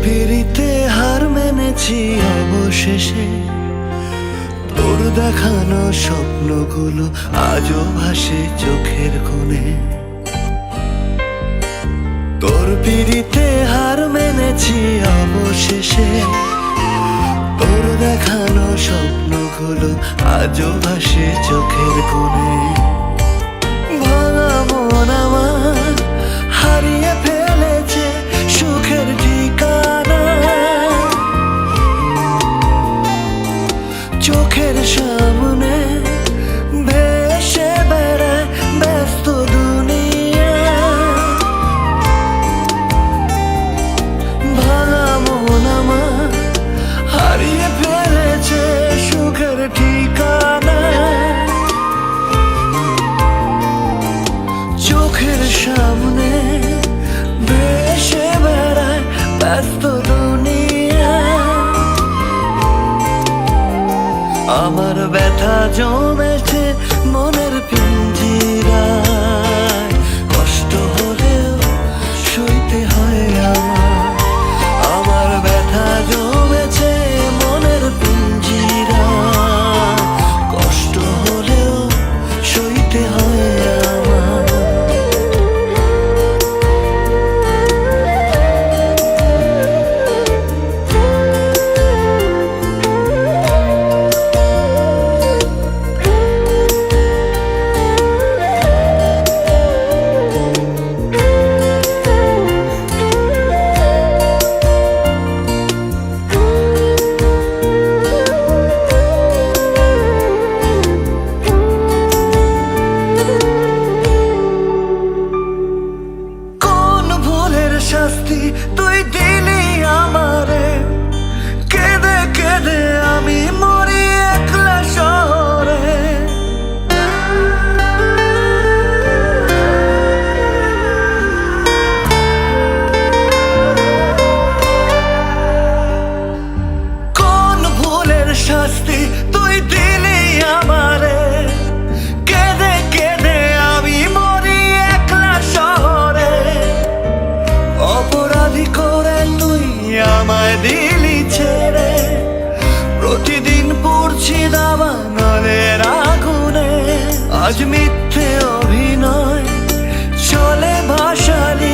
পিড়িতে হার মেনেছি অবশেষে, তোর দেখানো স্বপ্নগুলো আজও ভাসে চোখের কোণে। তোর পিড়িতে হার মেনেছি অবশেষে, তোর দেখানো স্বপ্নগুলো আজও ভাসে চোখের কোণে। ভাঙা মন আমার হারিয়ে ফেলেছে সুখের ঠিকানা, চোখের সামনে ভেসে বেড়ায় ব্যস্ত দুনিয়া। ভাঙা মন আমার হারিয়ে ফেলেছে সুখের ঠিকানা, চোখের সামনে ভেসে বেড়ায় ব্যস্ত দুনিয়া। আমার ব্যথা জমেছে মনের পিঞ্জিরায়, কষ্ট হলেও সইতে হয় আমার। আমার ব্যথা জমেছে মনের পিঞ্জিরায়, কষ্ট হলেও সইতে হয় আমার। শাস্তি তুই দিলি আমারে, কেঁদে কেঁদে আমি মরি একলা শহরে। কোন ভুলের শাস্তি তুই দিলি আমারে, কেঁদে কেঁদে আমি মরি একলা শহরে। অপরাধী করে তুই আমায় দিলি ছেড়ে, প্রতিদিন পড়ছি দাবানলের আগুনে। আজ মিথ্যে অভিনয় চলে ভাসালি